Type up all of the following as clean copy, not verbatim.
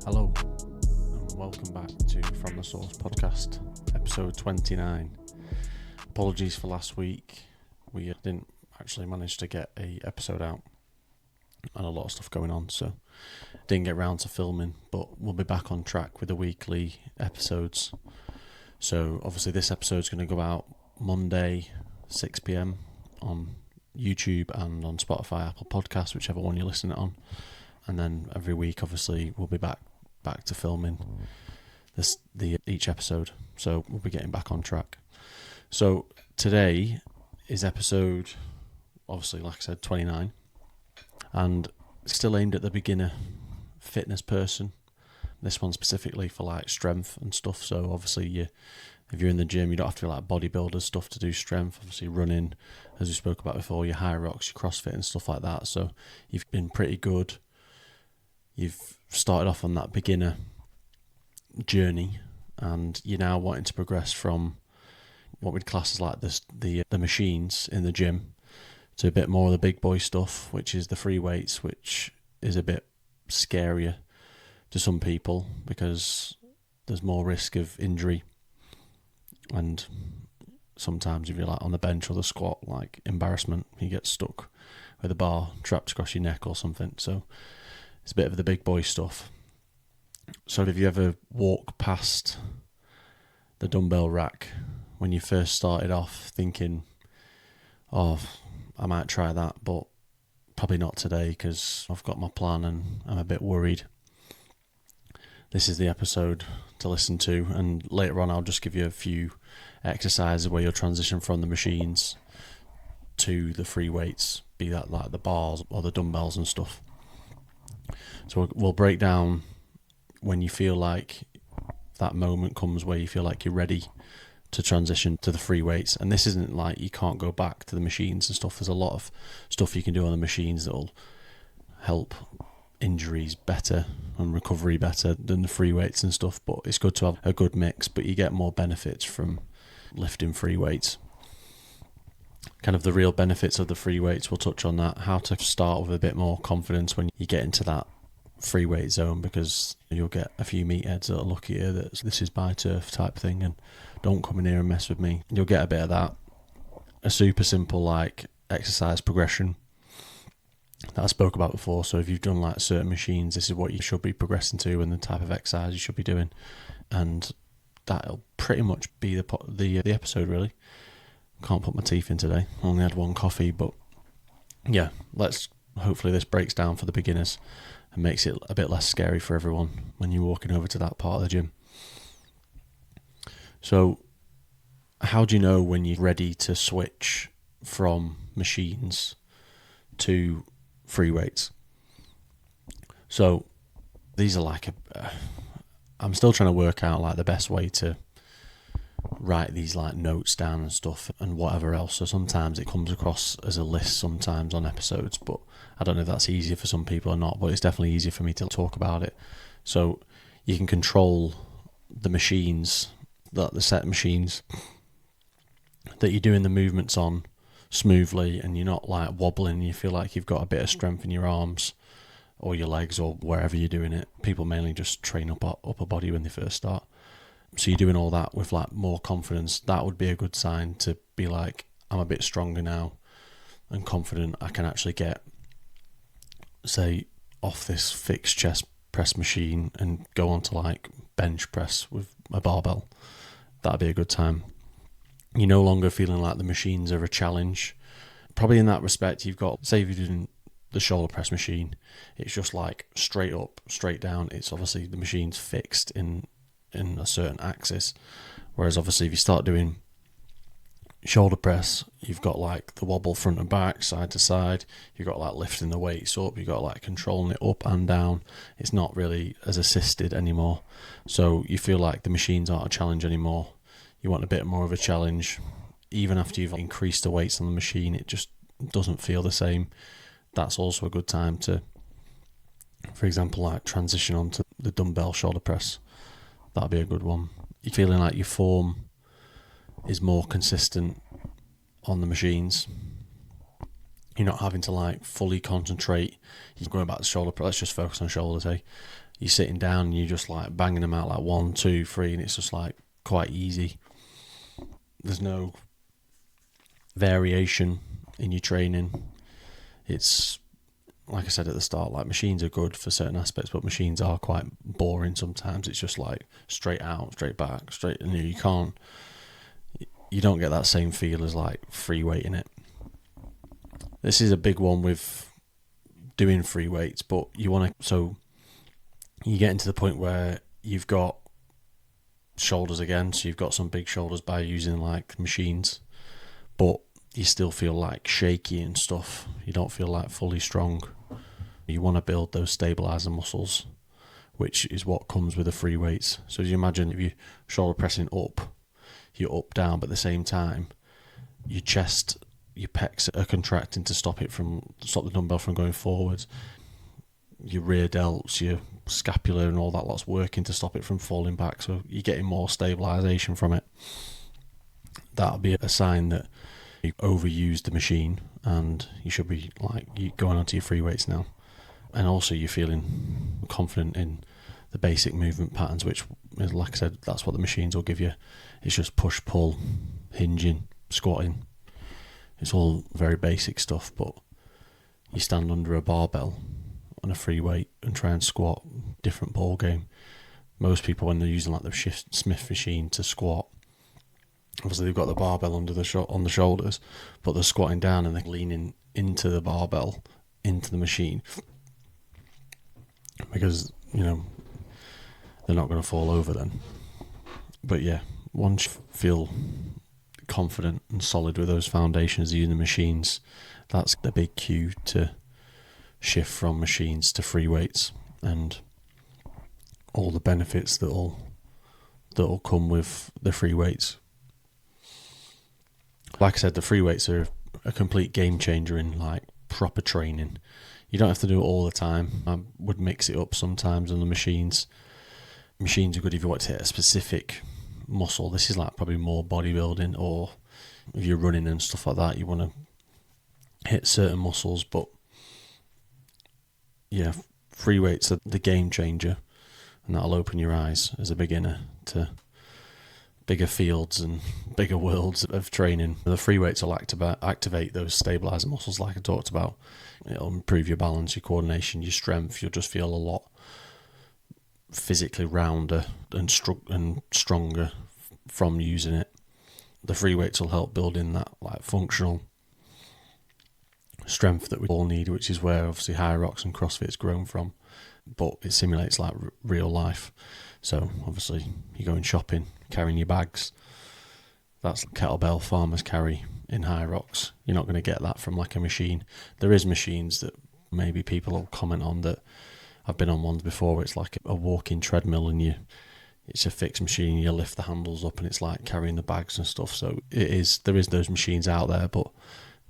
Hello, and welcome back to From the Source podcast, episode 29. Apologies for last week. We didn't actually manage to get a episode out, and a lot of stuff going on, so didn't get round to filming, but we'll be back on track with the weekly episodes. So obviously this episode's going to go out Monday, 6 p.m. on YouTube and on Spotify, Apple Podcasts, whichever one you're listening on. And then every week, obviously, we'll be back to filming each episode. So we'll be getting back on track. So today is episode, obviously, like I said, 29. And it's still aimed at the beginner fitness person. This one specifically for like strength and stuff. So obviously, if you're in the gym, you don't have to be like bodybuilder stuff to do strength. Obviously, running, as we spoke about before, your high rocks, your CrossFit and stuff like that. So you've been pretty good. You've started off on that beginner journey, and you're now wanting to progress from what we'd class as like the machines in the gym to a bit more of the big boy stuff, which is the free weights, which is a bit scarier to some people because there's more risk of injury, and sometimes if you're like on the bench or the squat, like embarrassment, you get stuck with a bar trapped across your neck or something. So it's a bit of the big boy stuff. So have you ever walked past the dumbbell rack when you first started off thinking, oh, I might try that, but probably not today because I've got my plan and I'm a bit worried? This is the episode to listen to, and later on I'll just give you a few exercises where you'll transition from the machines to the free weights, be that like the bars or the dumbbells and stuff. So we'll break down when you feel like that moment comes where you feel like you're ready to transition to the free weights. And this isn't like you can't go back to the machines and stuff. There's a lot of stuff you can do on the machines that will help injuries better and recovery better than the free weights and stuff. But it's good to have a good mix, but you get more benefits from lifting free weights. Kind of the real benefits of the free weights, we'll touch on that, how to start with a bit more confidence when you get into that free weight zone, because you'll get a few meatheads that'll look at you that this is by turf type thing and don't come in here and mess with me. You'll get a bit of that. A super simple like exercise progression that I spoke about before. So if you've done like certain machines, this is what you should be progressing to and the type of exercise you should be doing, and that'll pretty much be the episode really. Can't put my teeth in today. Only had one coffee, but yeah, hopefully this breaks down for the beginners and makes it a bit less scary for everyone when you're walking over to that part of the gym. So how do you know when you're ready to switch from machines to free weights? So these are like I'm still trying to work out like the best way to write these like notes down and stuff and whatever else. So sometimes it comes across as a list sometimes on episodes, but I don't know if that's easier for some people or not, but it's definitely easier for me to talk about it. So you can control the machines, the set machines that you're doing the movements on smoothly, and you're not like wobbling. You feel like you've got a bit of strength in your arms or your legs or wherever you're doing it. People mainly just train upper body when they first start. So you're doing all that with like more confidence. That would be a good sign to be like, I'm a bit stronger now and confident. I can actually get, say, off this fixed chest press machine and go on to like bench press with a barbell. That'd be a good time. You're no longer feeling like the machines are a challenge. Probably in that respect, you've got, say if you're doing the shoulder press machine, it's just like straight up, straight down. It's obviously the machine's fixed in a certain axis, whereas obviously if you start doing shoulder press, you've got like the wobble front and back, side to side, you've got like lifting the weights up, you've got like controlling it up and down. It's not really as assisted anymore, so you feel like the machines aren't a challenge anymore. You want a bit more of a challenge. Even after you've increased the weights on the machine, it just doesn't feel the same. That's also a good time to, for example, like transition onto the dumbbell shoulder press. That'd be a good one. You're feeling like your form is more consistent on the machines. You're not having to like fully concentrate. You're going back to shoulder press. Let's just focus on shoulders, hey? you're sitting down and you're just like banging them out like 1, 2, 3, and it's just like quite easy. There's no variation in your training. It's like I said at the start, like machines are good for certain aspects, but machines are quite boring sometimes. It's just like straight out, straight back, straight, and you don't get that same feel as like free weight in it. This is a big one with doing free weights, but so you get into the point where you've got shoulders again, so you've got some big shoulders by using like machines, but you still feel like shaky and stuff. You don't feel like fully strong. You want to build those stabilizer muscles, which is what comes with the free weights. So as you imagine, if you're shoulder pressing up, you're up, down, but at the same time, your chest, your pecs are contracting to stop the dumbbell from going forwards. Your rear delts, your scapula and all that lot's working to stop it from falling back, so you're getting more stabilization from it. That'll be a sign that you overused the machine and you should be like going onto your free weights now. And also you're feeling confident in the basic movement patterns, which is, like I said, that's what the machines will give you. It's just push, pull, hinging, squatting. It's all very basic stuff, but you stand under a barbell on a free weight and try and squat, different ball game. Most people, when they're using like the Smith machine to squat, obviously they've got the barbell on the shoulders, but they're squatting down and they're leaning into the barbell, into the machine, because they're not going to fall over then. But yeah, once you feel confident and solid with those foundations using the machines, that's the big cue to shift from machines to free weights and all the benefits that'll come with the free weights. Like I said, the free weights are a complete game changer in like proper training. You don't have to do it all the time. I would mix it up sometimes on the machines. Machines are good if you want to hit a specific muscle. This is like probably more bodybuilding, or if you're running and stuff like that, you want to hit certain muscles. But yeah, free weights are the game changer, and that'll open your eyes as a beginner to bigger fields and bigger worlds of training. The free weights will activate those stabilizer muscles like I talked about. It'll improve your balance, your coordination, your strength. You'll just feel a lot physically rounder and stronger from using it. The free weights will help build in that like functional strength that we all need, which is where obviously Hyrox and CrossFit's grown from, but it simulates like real life. So obviously you're going shopping, carrying your bags, that's kettlebell farmers carry in Hyrox. You're not going to get that from like a machine. There is machines that maybe people will comment on, that I've been on ones before where it's like a walking treadmill and it's a fixed machine, you lift the handles up and it's like carrying the bags and stuff. So there is those machines out there, but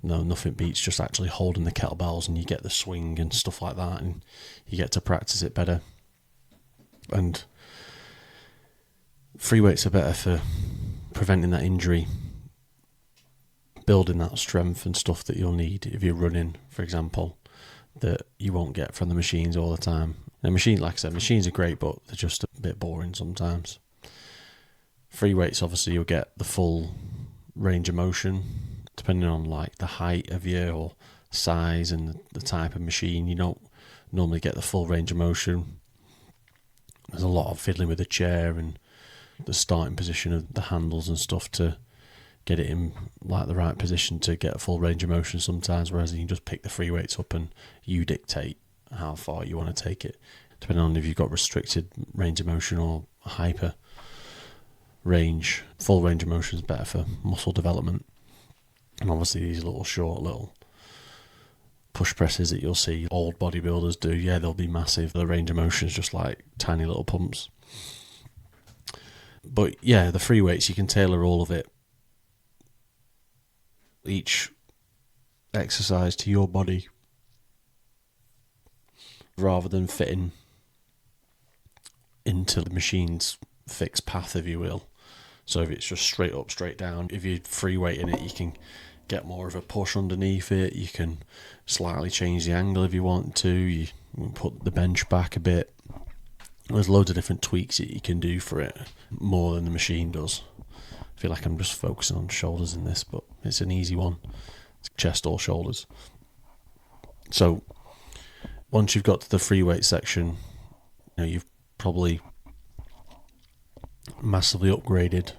no, nothing beats just actually holding the kettlebells and you get the swing and stuff like that, and you get to practice it better. And free weights are better for preventing that injury, building that strength and stuff that you'll need if you're running, for example, that you won't get from the machines all the time. And like I said, machines are great, but they're just a bit boring sometimes. Free weights, obviously, you'll get the full range of motion, depending on like the height of your size and the type of machine. You don't normally get the full range of motion. There's a lot of fiddling with the chair and the starting position of the handles and stuff to get it in like the right position to get a full range of motion sometimes, whereas you can just pick the free weights up and you dictate how far you want to take it, depending on if you've got restricted range of motion or hyper range. Full range of motion is better for muscle development. And obviously these little push presses that you'll see old bodybuilders do, yeah, they'll be massive. The range of motion is just like tiny little pumps. But yeah, the free weights, you can tailor all of it, each exercise to your body, rather than fitting into the machine's fixed path, if you will. So if it's just straight up, straight down, if you're free weighting it, you can get more of a push underneath it. You can slightly change the angle if you want to. You can put the bench back a bit. There's loads of different tweaks that you can do for it, more than the machine does. I feel like I'm just focusing on shoulders in this, but it's an easy one. It's chest or shoulders. So once you've got to the free weight section, you've probably massively upgraded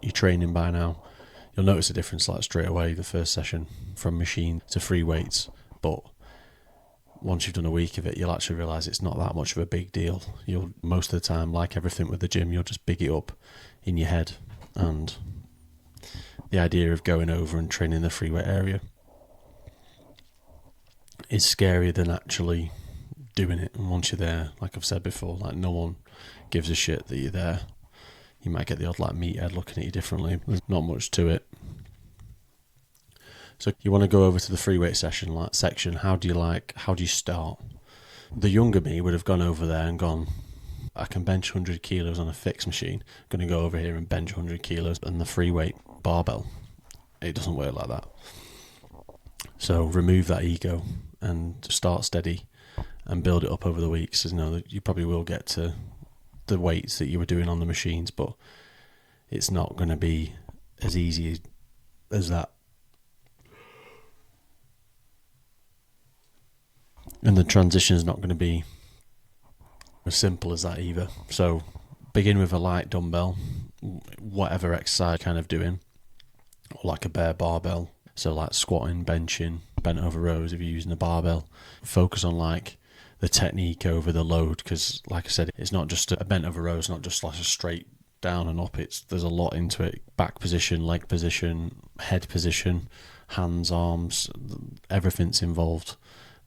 your training by now. You'll notice a difference like straight away the first session from machine to free weights, but once you've done a week of it, you'll actually realise it's not that much of a big deal. You'll, most of the time, like everything with the gym, you'll just big it up in your head. And the idea of going over and training the free weight area is scarier than actually doing it. And once you're there, like I've said before, like no one gives a shit that you're there. You might get the odd like meathead looking at you differently. There's not much to it. So you want to go over to the free weight section, how do you start? The younger me would have gone over there and gone, I can bench 100 kilos on a fixed machine. I'm going to go over here and bench 100 kilos on the free weight barbell. It doesn't work like that. So remove that ego and start steady and build it up over the weeks. You probably will get to the weights that you were doing on the machines, but it's not going to be as easy as that. And the transition is not going to be as simple as that either. So begin with a light dumbbell, whatever exercise kind of doing, or like a bare barbell. So like squatting, benching, bent over rows if you're using a barbell. Focus on like the technique over the load, because like I said, it's not just a bent over row, it's not just like a straight down and up. There's a lot into it. Back position, leg position, head position, hands, arms, everything's involved.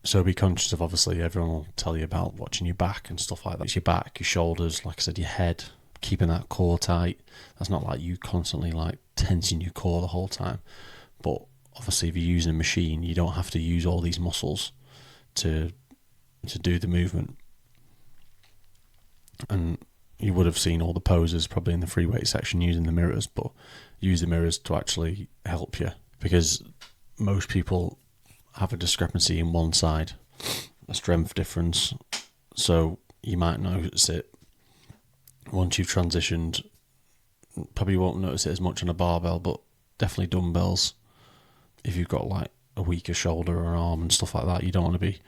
So be conscious of, obviously, everyone will tell you about watching your back and stuff like that. It's your back, your shoulders, like I said, your head, keeping that core tight. That's not like you constantly like tensing your core the whole time. But obviously, if you're using a machine, you don't have to use all these muscles to do the movement. And you would have seen all the posers probably in the free weight section using the mirrors, but use the mirrors to actually help you, because most people have a discrepancy in one side, a strength difference. So you might notice it once you've transitioned. Probably won't notice it as much on a barbell, but definitely dumbbells. If you've got like a weaker shoulder or arm and stuff like that, you don't want to be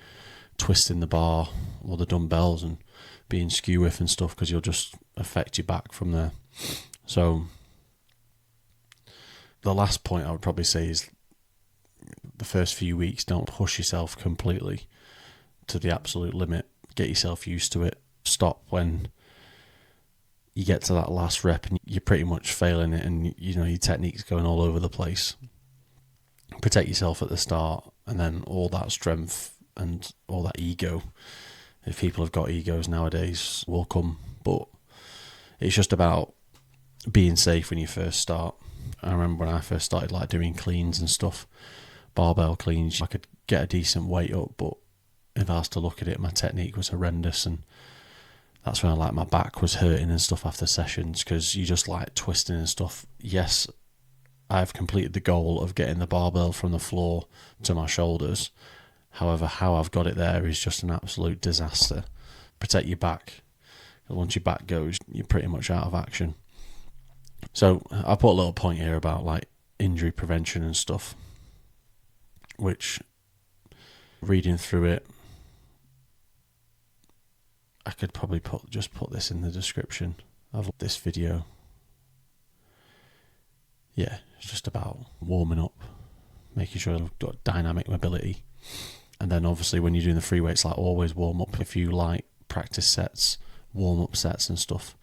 twisting the bar or the dumbbells and being skew with and stuff, because you'll just affect your back from there. So the last point I would probably say is the first few weeks, don't push yourself completely to the absolute limit. Get yourself used to it. Stop when you get to that last rep and you're pretty much failing it, and your technique's going all over the place. Protect yourself at the start, and then all that strength and all that ego, if people have got egos nowadays, will come. But it's just about being safe when you first start. I remember when I first started like doing cleans and stuff, barbell cleans, I could get a decent weight up, but if I was to look at it, my technique was horrendous, and that's when my back was hurting and stuff after sessions, because you just like twisting and stuff. Yes, I've completed the goal of getting the barbell from the floor to my shoulders. However, how I've got it there is just an absolute disaster. Protect your back. Once your back goes, you're pretty much out of action. So I put a little point here about like injury prevention and stuff, which, reading through it, I could probably put this in the description of this video. Yeah, it's just about warming up, making sure you've got dynamic mobility. And then obviously when you're doing the free weights, like always warm up a few light practice sets, warm up sets and stuff.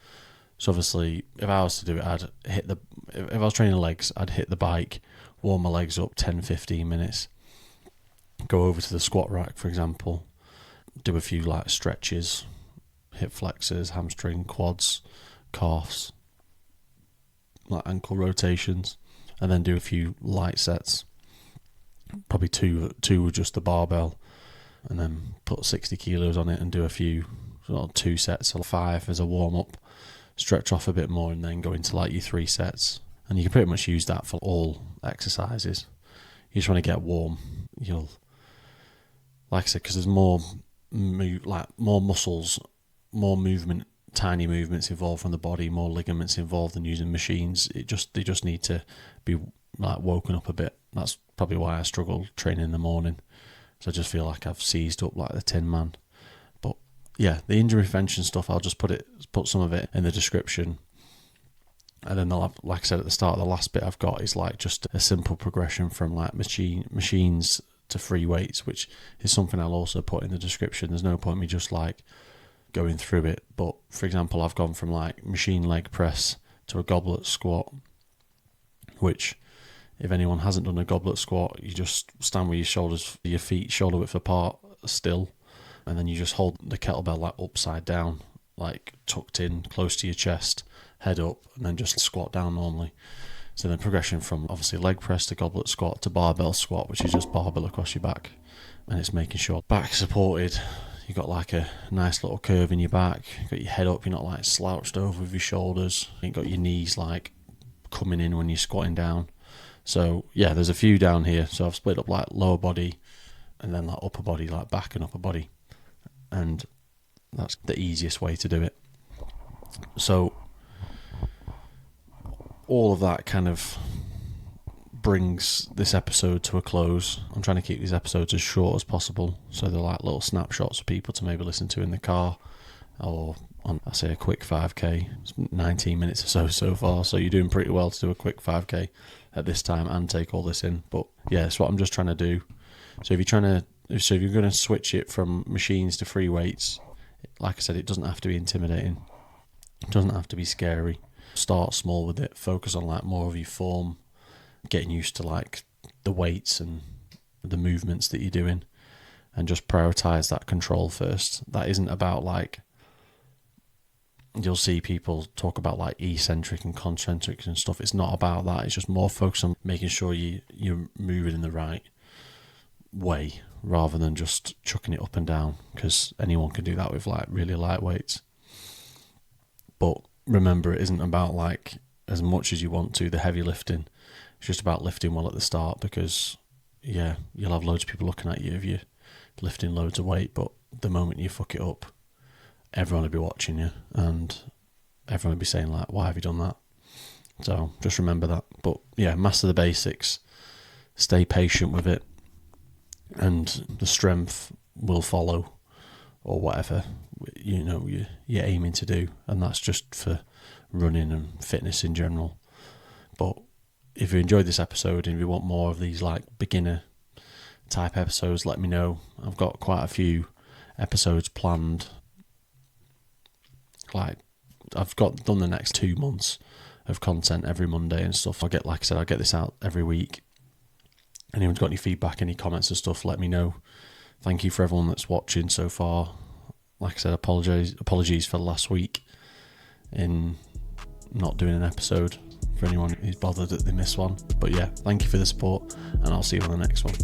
So obviously if I was to do it, if I was training legs, I'd hit the bike, warm my legs up 10-15 minutes, go over to the squat rack, for example, do a few like stretches, hip flexors, hamstring, quads, calves, like ankle rotations, and then do a few light sets, probably two with just the barbell, and then put 60 kilos on it and do a few, 2 sets or 5 as a warm up, stretch off a bit more, and then go into like your 3 sets. And you can pretty much use that for all exercises. You just want to get warm. You'll, like I said, because there's more muscles more movement, tiny movements involved from the body, more ligaments involved than using machines. They just need to be like woken up a bit. That's probably why I struggle training in the morning. So I just feel like I've seized up like the Tin Man. But yeah, the injury prevention stuff, I'll just put some of it in the description. And then they'll have, like I said at the start, the last bit I've got is like just a simple progression from like machines to free weights, which is something I'll also put in the description. There's no point me just like going through it. But for example, I've gone from like machine leg press to a goblet squat, which if anyone hasn't done a goblet squat, you just stand with your feet shoulder width apart still, and then you just hold the kettlebell like upside down, like tucked in close to your chest, head up, and then just squat down normally. So then progression from obviously leg press to goblet squat to barbell squat, which is just barbell across your back, and it's making sure back supported. You've got like a nice little curve in your back, you've got your head up, you're not like slouched over with your shoulders, you've got your knees like coming in when you're squatting down. So yeah, there's a few down here. So I've split up like lower body and then like upper body, like back and upper body. And that's the easiest way to do it. So all of that kind of brings this episode to a close. I'm trying to keep these episodes as short as possible. So they're like little snapshots for people to maybe listen to in the car or on, I say, a quick 5k. It's 19 minutes or so far. So you're doing pretty well to do a quick 5k at this time and take all this in. But yeah, that's what I'm just trying to do. So if you're going to switch it from machines to free weights, like I said, it doesn't have to be intimidating. It doesn't have to be scary. Start small with it. Focus on like more of your form, getting used to like the weights and the movements that you're doing, and just prioritize that control first. That isn't about like, you'll see people talk about like eccentric and concentric and stuff. It's not about that. It's just more focused on making sure you're moving in the right way rather than just chucking it up and down, because anyone can do that with like really light weights. But remember, it isn't about like as much as you want to, the heavy lifting. It's just about lifting well at the start, because yeah, you'll have loads of people looking at you if you're lifting loads of weight, but the moment you fuck it up, everyone will be watching you and everyone will be saying like, why have you done that? So just remember that. But yeah, master the basics, stay patient with it, and the strength will follow, or whatever you're aiming to do. And that's just for running and fitness in general. But if you enjoyed this episode and if you want more of these like beginner type episodes, let me know. I've got quite a few episodes planned. Like I've done the next 2 months of content every Monday and stuff. I'll get this out every week. Anyone's got any feedback, any comments and stuff, let me know. Thank you for everyone that's watching so far. Like I said, apologies for last week in not doing an episode, for anyone who's bothered that they missed one. But yeah, thank you for the support, and I'll see you on the next one.